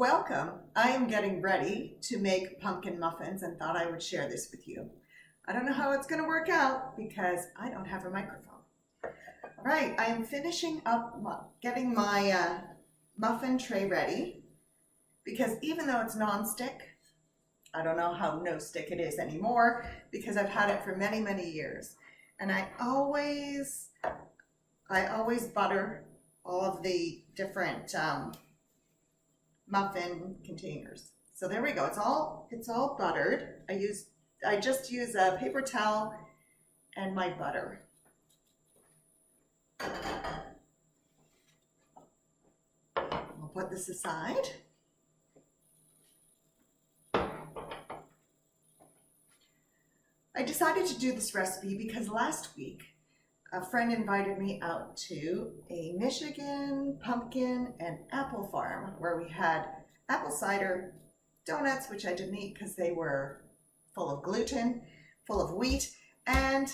Welcome. I am getting ready to make pumpkin muffins and thought I would share this with you. I don't know how it's going to work out because I don't have a microphone. All right, I am finishing up getting my muffin tray ready because even though it's non-stick, I don't know how no-stick it is anymore because I've had it for many, many years. And I always butter all of the different muffin containers. So there we go. It's all buttered. I just use a paper towel and my butter. We'll put this aside. I decided to do this recipe because last week a friend invited me out to a Michigan pumpkin and apple farm where we had apple cider donuts, which I didn't eat because they were full of gluten, full of wheat, and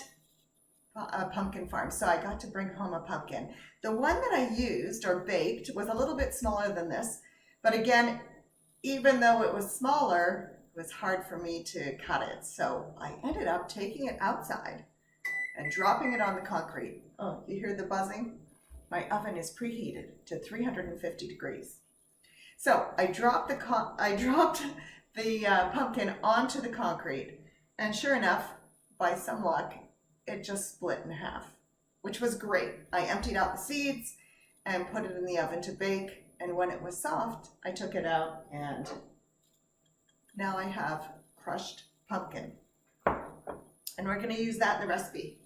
a pumpkin farm. So I got to bring home a pumpkin. The one that I used or baked was a little bit smaller than this, but again, even though it was smaller, it was hard for me to cut it. So I ended up taking it outside and dropping it on the concrete. Oh, you hear the buzzing? My oven is preheated to 350 degrees. So I dropped the pumpkin onto the concrete, and sure enough, by some luck, it just split in half, which was great. I emptied out the seeds and put it in the oven to bake, and when it was soft, I took it out, and now I have crushed pumpkin. And we're going to use that in the recipe.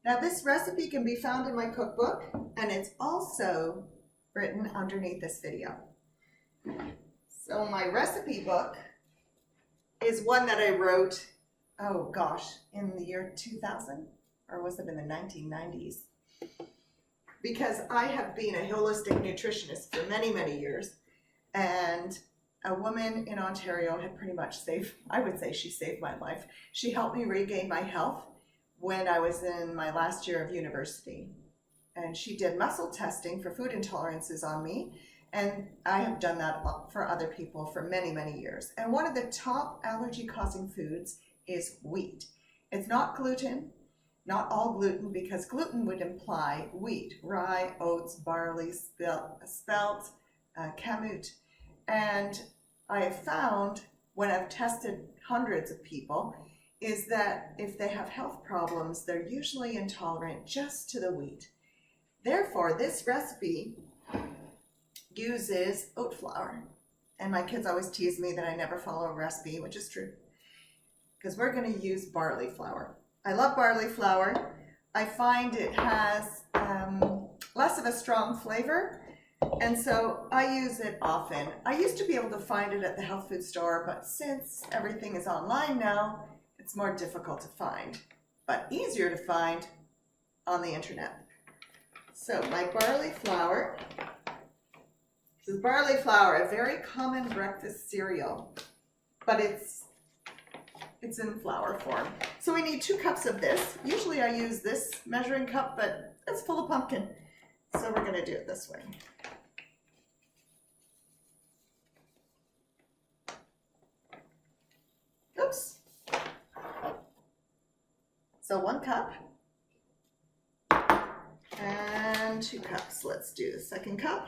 Now this recipe can be found in my cookbook, and it's also written underneath this video. So my recipe book is one that I wrote, oh gosh, in the year 2000, or was it in the 1990s? Because I have been a holistic nutritionist for many, many years, and a woman in Ontario had pretty much I would say she saved my life. She helped me regain my health when I was in my last year of university. And she did muscle testing for food intolerances on me, and I have done that for other people for many, many years. And one of the top allergy-causing foods is wheat. It's not gluten, not all gluten, because gluten would imply wheat, rye, oats, barley, spelt, kamut. And I have found, when I've tested hundreds of people, is that if they have health problems, they're usually intolerant just to the wheat. Therefore, this recipe uses oat flour. And my kids always tease me that I never follow a recipe, which is true, because we're going to use barley flour. I love barley flour. I find it has less of a strong flavor, and so I use it often. I used to be able to find it at the health food store, but since everything is online now, it's more difficult to find, but easier to find on the internet. So my barley flour. This is barley flour, a very common breakfast cereal, but it's in flour form. So we need 2 cups of this. Usually I use this measuring cup, but it's full of pumpkin. So we're gonna do it this way. Oops. So 1 cup and 2 cups. Let's do the second cup.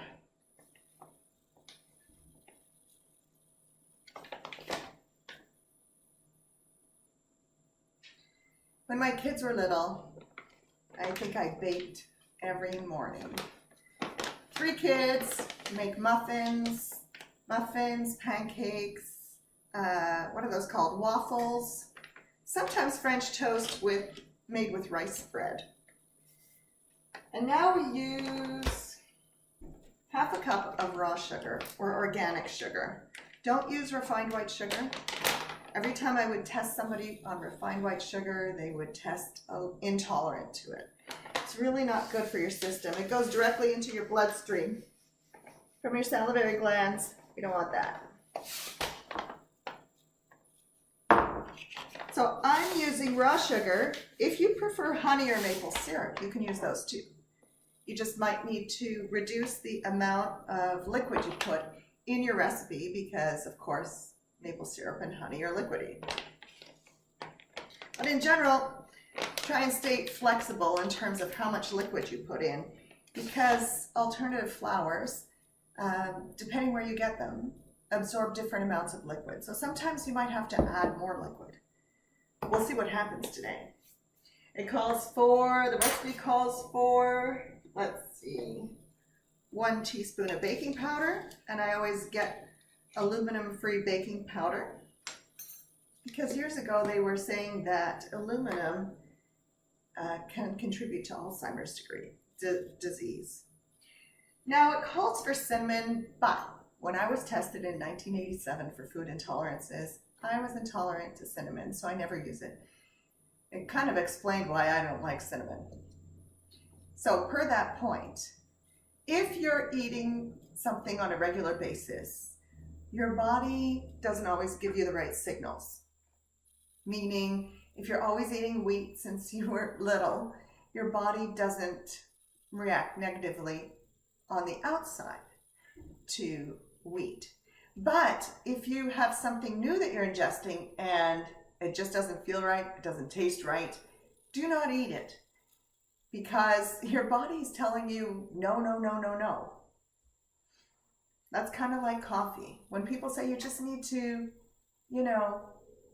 When my kids were little, I think I baked every morning. 3 kids, make muffins, pancakes, what are those called? Waffles. Sometimes French toast made with rice bread. And now we use half a cup of raw sugar or organic sugar. Don't use refined white sugar. Every time I would test somebody on refined white sugar, they would test intolerant to it. It's really not good for your system. It goes directly into your bloodstream from your salivary glands. We don't want that. So I'm using raw sugar. If you prefer honey or maple syrup, you can use those too. You just might need to reduce the amount of liquid you put in your recipe because, of course, maple syrup and honey are liquidy. But in general, try and stay flexible in terms of how much liquid you put in because alternative flours, depending where you get them, absorb different amounts of liquid. So sometimes you might have to add more liquid. We'll see what happens today. The recipe calls for, let's see, 1 teaspoon of baking powder, and I always get aluminum-free baking powder because years ago they were saying that aluminum can contribute to Alzheimer's disease. Now it calls for cinnamon, but when I was tested in 1987 for food intolerances, I was intolerant to cinnamon, so I never use it. It kind of explained why I don't like cinnamon. So per that point, if you're eating something on a regular basis, your body doesn't always give you the right signals. Meaning, if you're always eating wheat since you were little, your body doesn't react negatively on the outside to wheat. But if you have something new that you're ingesting and it just doesn't feel right, it doesn't taste right, do not eat it because your body's telling you no, no, no, no, no. That's kind of like coffee. When people say you just need to,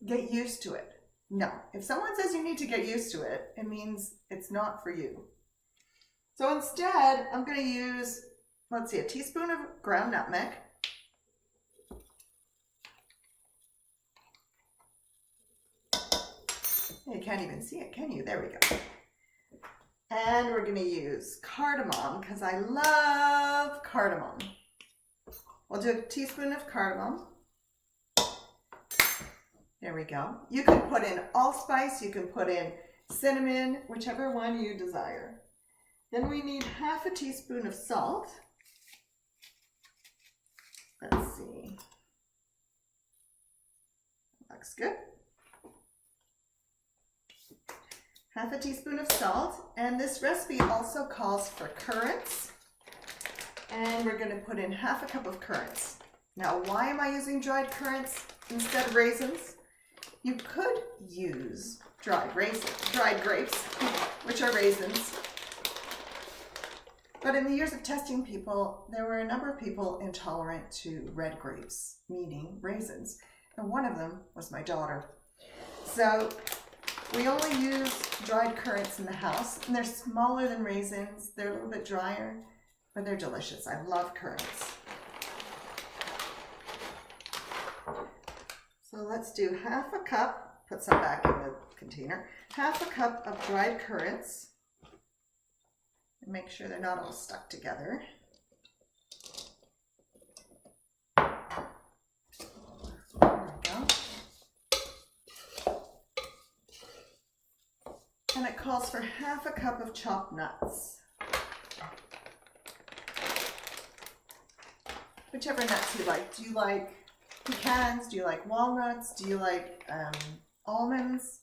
get used to it. No, if someone says you need to get used to it, it means it's not for you. So instead, I'm going to use, let's see, a teaspoon of ground nutmeg. You can't even see it, can you? There we go. And we're going to use cardamom because I love cardamom. We'll do a teaspoon of cardamom. There we go. You can put in allspice, you can put in cinnamon, whichever one you desire. Then we need half a teaspoon of salt. Let's see. Looks good. Half a teaspoon of salt, and this recipe also calls for currants, and we're going to put in half a cup of currants. Now, why am I using dried currants instead of raisins? You could use dried grapes, which are raisins. But in the years of testing people, there were a number of people intolerant to red grapes, meaning raisins, and one of them was my daughter. So we only use dried currants in the house, and they're smaller than raisins. They're a little bit drier, but they're delicious. I love currants. So let's do half a cup, put some back in the container, half a cup of dried currants. And make sure they're not all stuck together. There we go. And it calls for half a cup of chopped nuts. Whichever nuts you like. Do you like pecans? Do you like walnuts? Do you like almonds?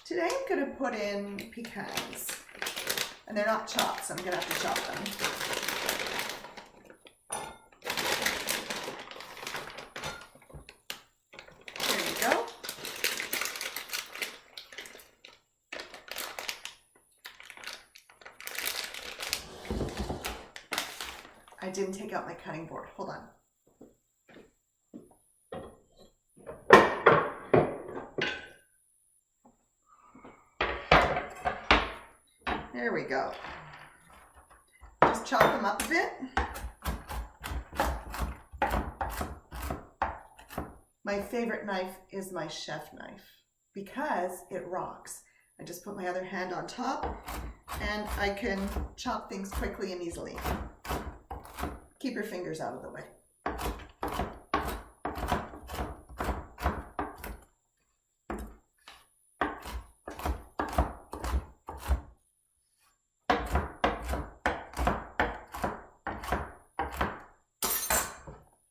Today I'm going to put in pecans. And they're not chopped, so I'm going to have to chop them. There you go. I didn't take out my cutting board. Hold on. There we go. Just chop them up a bit. My favorite knife is my chef knife because it rocks. I just put my other hand on top and I can chop things quickly and easily. Keep your fingers out of the way.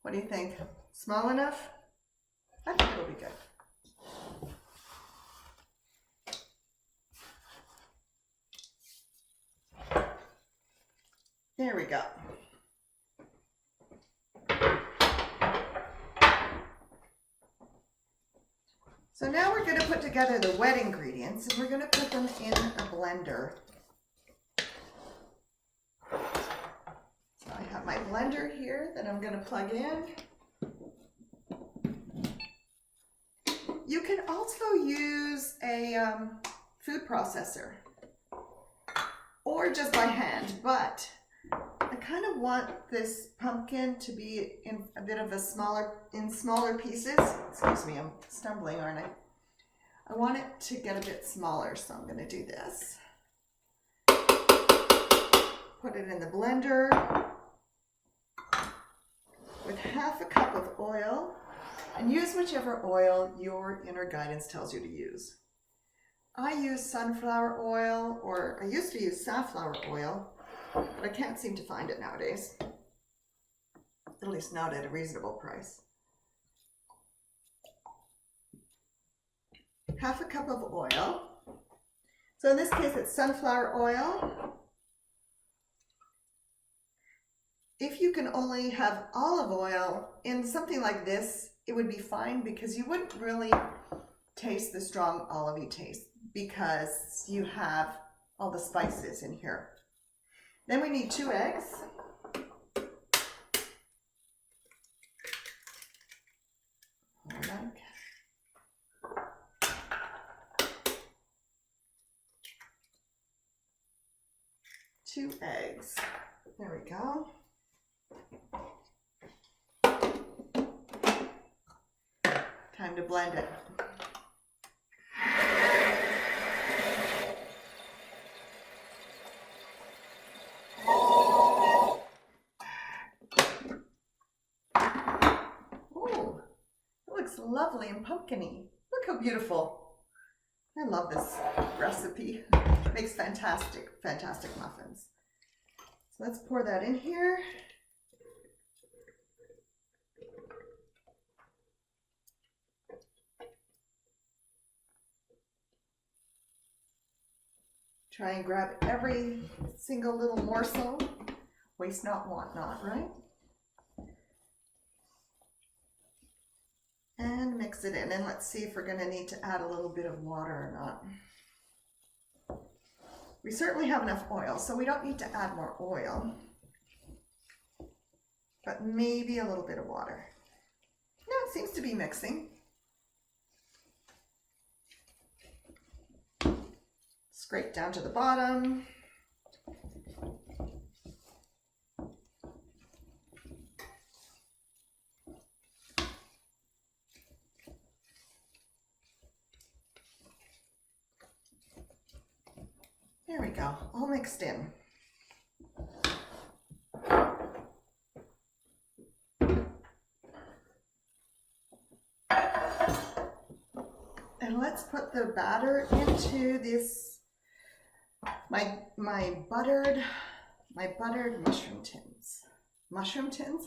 What do you think? Small enough? I think it'll be good. There we go. So now we're going to put together the wet ingredients and we're going to put them in a blender. So I have my blender here that I'm going to plug in. You can also use a food processor or just by hand, but I kind of want this pumpkin to be in a bit of a smaller pieces. Excuse me, I'm stumbling, aren't I? I want it to get a bit smaller, so I'm going to do this. Put it in the blender with half a cup of oil, and use whichever oil your inner guidance tells you to use. I use sunflower oil, or I used to use safflower oil, but I can't seem to find it nowadays. At least not at a reasonable price. Half a cup of oil. So in this case, it's sunflower oil. If you can only have olive oil in something like this, it would be fine because you wouldn't really taste the strong olivey taste because you have all the spices in here. Then we need 2 eggs. Hold on. 2 eggs. There we go. Time to blend it. Ooh, it looks lovely and pumpkin-y. Look how beautiful. I love this recipe. It makes fantastic muffins. So let's pour that in here. Try and grab every single little morsel. Waste not, want not, right? And mix it in, and let's see if we're going to need to add a little bit of water or not. We certainly have enough oil, so we don't need to add more oil, but maybe a little bit of water. No, it seems to be mixing. Scrape down to the bottom. There we go, all mixed in. And let's put the batter into this, my buttered mushroom tins. Mushroom tins?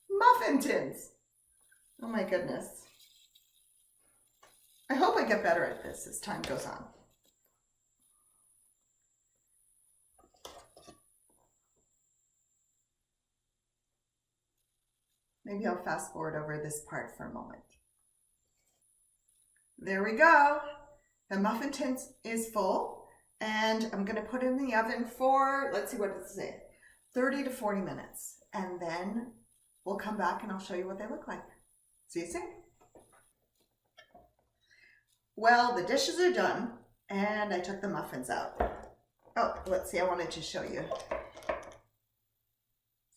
Muffin tins. Oh my goodness. I hope I get better at this as time goes on. Maybe I'll fast forward over this part for a moment. There we go. The muffin tin is full, and I'm going to put it in the oven for, let's see what it says, 30 to 40 minutes. And then we'll come back and I'll show you what they look like. See you soon. Well, the dishes are done, and I took the muffins out. Oh, let's see, I wanted to show you.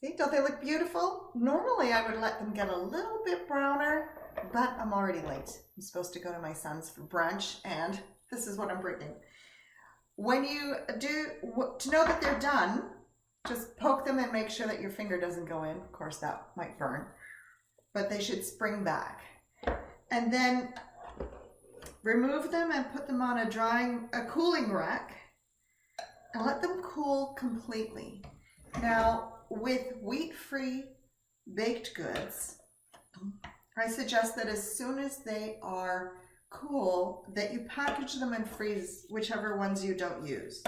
See, don't they look beautiful? Normally I would let them get a little bit browner, but I'm already late. I'm supposed to go to my son's for brunch, and this is what I'm bringing. When you do, to know that they're done, just poke them and make sure that your finger doesn't go in. Of course, that might burn, but they should spring back. And then remove them and put them on a cooling rack and let them cool completely. Now, with wheat-free baked goods, I suggest that as soon as they are cool, that you package them and freeze whichever ones you don't use.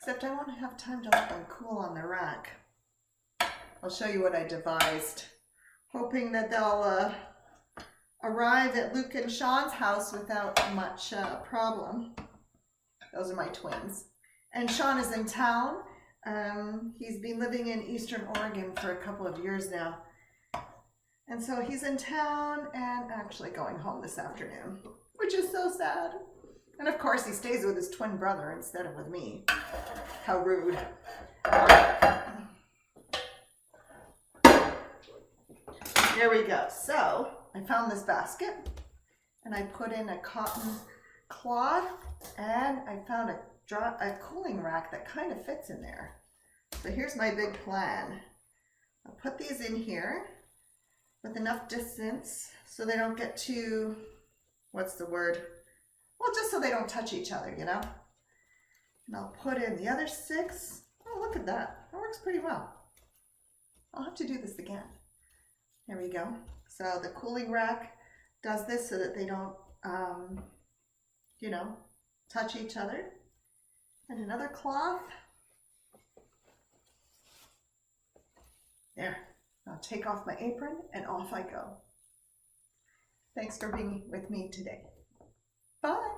except I won't have time to let them cool on the rack. I'll show you what I devised, hoping that they'll arrive at Luke and Sean's house without much problem. Those are my twins. And Sean is in town. He's been living in Eastern Oregon for a couple of years now. And so he's in town and actually going home this afternoon, which is so sad. And of course he stays with his twin brother instead of with me. How rude. There we go. So I found this basket and I put in a cotton cloth and I found a cooling rack that kind of fits in there. So here's my big plan. I'll put these in here with enough distance so they don't get too, what's the word? Well, just so they don't touch each other, you know? And I'll put in the other 6. Oh, look at that. That works pretty well. I'll have to do this again. There we go. So the cooling rack does this so that they don't, you know, touch each other. And another cloth. There. I'll take off my apron and off I go. Thanks for being with me today. Bye.